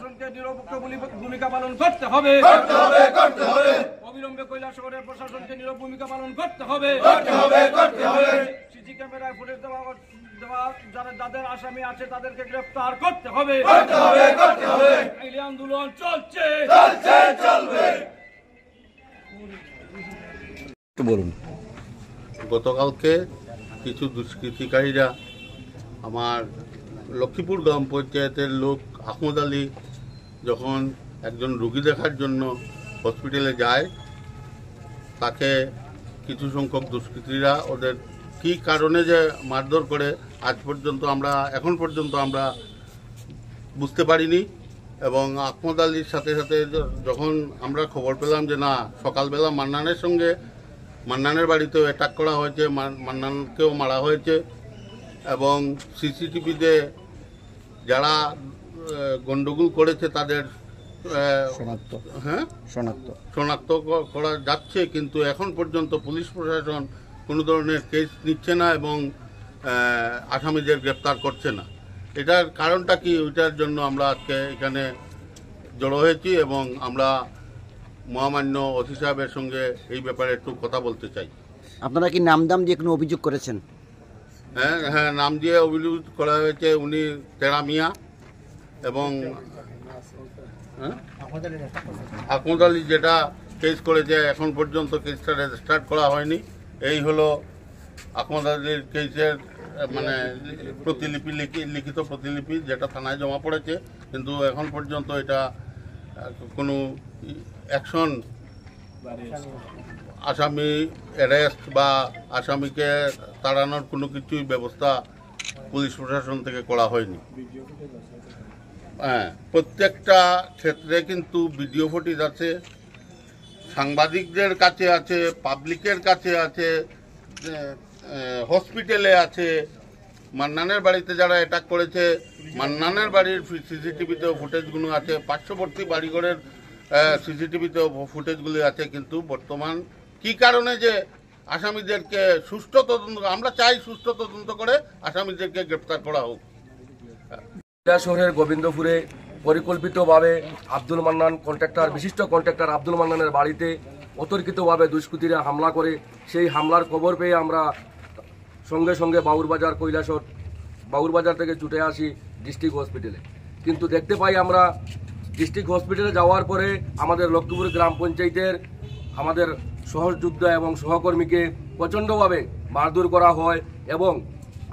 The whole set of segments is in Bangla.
প্রশাসনকে নিরপেক্ষ ভূমিকা পালন করতে হবে। অবিলম্বে কৈলাসহরের প্রশাসনকে নিরপেক্ষ ভূমিকা পালন করতে হবে। সিসি ক্যামেরায় ফুটেজ দেওয়া যাদের আসামি আছে তাদেরকে গ্রেফতার করতে হবে। এই আন্দোলন চলছে, চলবে। বলুন। গতকালকে কিছু দুষ্কৃতিকারীরা আমার লক্ষ্মীপুর গ্রাম পঞ্চায়েতের লোক আহমদ আলী যখন একজন রুগী দেখার জন্য হসপিটালে যায়, তাকে কিছু সংখ্যক দুষ্কৃতীরা ওদের কী কারণে যে মারধর করে এখন পর্যন্ত আমরা বুঝতে পারিনি। এবং আহমদ আলীর সাথে সাথে যখন আমরা খবর পেলাম যে না, সকালবেলা মান্নানের বাড়িতেও অ্যাটাক করা হয়েছে, মান্নানকেও মারা হয়েছে এবং সিসিটিভিতে যারা গন্ডগোল করেছে তাদের শনাক্ত করা যাচ্ছে, কিন্তু এখন পর্যন্ত পুলিশ প্রশাসন কোনো ধরনের কেস নিচ্ছে না এবং আসামিদের গ্রেপ্তার করছে না। এটার কারণটা কি, ওইটার জন্য আমরা আজকে এখানে জড়ো হয়েছি এবং আমরা মহামান্য ওসি সাহেবের সঙ্গে এই ব্যাপারে একটু কথা বলতে চাই। আপনারা কি নাম দিয়ে কোনো অভিযোগ করেছেন? হ্যাঁ, নাম দিয়ে অভিযোগ করা হয়েছে। উনি তেরা মিয়া এবং আহমদ আলী যেটা কেস করেছে, এখন পর্যন্ত কেসটা রেজিস্টার করা হয়নি। এই হলো আহমদ আলীর কেসের লিখিত প্রতিলিপি যেটা থানায় জমা পড়েছে, কিন্তু এখন পর্যন্ত এটা কোনো অ্যাকশন, আসামি অ্যারেস্ট বা আসামিকে তাড়ানোর কোনো কিছুই ব্যবস্থা পুলিশ প্রশাসন থেকে করা হয়নি। প্রত্যেকটা ক্ষেত্রে কিন্তু ভিডিও ফুটেজ আছে, সাংবাদিকদের কাছে আছে, পাবলিকের কাছে আছে, হসপিটালে আছে। মান্নানের বাড়িতে যারা অ্যাটাক করেছে, মান্নানের বাড়ির সিসিটিভিতেও ফুটেজগুলো আছে, পার্শ্ববর্তী বাড়িঘরের সিসিটিভিতেও ফুটেজগুলি আছে। কিন্তু বর্তমান কি কারণে যে আসামিদেরকে সুষ্ঠু তদন্ত, আমরা চাই সুষ্ঠু তদন্ত করে আসামিদেরকে গ্রেপ্তার করা হোক। শহরের গোবিন্দপুরে পরিকল্পিতভাবে বিশিষ্ট কন্ট্রাক্টর আব্দুল মান্নানের বাড়িতে অতর্কিতভাবে দুষ্কৃতীরা হামলা করে, সেই হামলার খবর পেয়ে আমরা সঙ্গে সঙ্গে বাউরবাজার থেকে ছুটে আসি ডিস্ট্রিক্ট হসপিটালে। কিন্তু দেখতে পাই আমরা ডিস্ট্রিক্ট হসপিটালে যাওয়ার পরে আমাদের লক্ষ্মীপুর গ্রাম পঞ্চায়েতের আমাদের সহযোদ্ধা এবং সহকর্মীকে প্রচণ্ডভাবে মারধর করা হয় এবং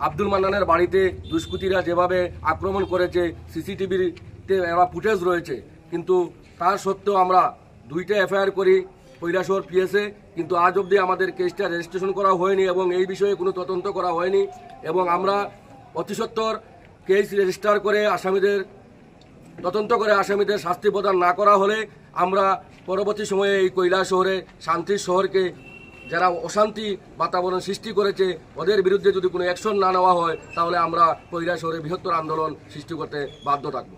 আব্দুল মান্নানের বাড়িতে দুষ্কৃতীরা যেভাবে আক্রমণ করেছে, সিসিটিভিতে এরা ফুটেজ রয়েছে, কিন্তু তার সত্ত্বেও আমরা 2টা এফআইআর করি কৈলাসহর পিএসে, কিন্তু আজ অবধি আমাদের কেসটা রেজিস্ট্রেশন করা হয়নি এবং এই বিষয়ে কোনো তদন্ত করা হয়নি। এবং আমরা অতিসত্বর কেস রেজিস্টার করে তদন্ত করে আসামিদের শাস্তি প্রদান না করা হলে আমরা পরবর্তী সময়ে এই কৈলাসহরে শান্তির শহরকে যারা অশান্তি বাতাবরণ সৃষ্টি করেছে ওদের বিরুদ্ধে যদি কোনো অ্যাকশন না নেওয়া হয়, তাহলে আমরা কৈলাসহরে বৃহত্তর আন্দোলন সৃষ্টি করতে বাধ্য থাকব।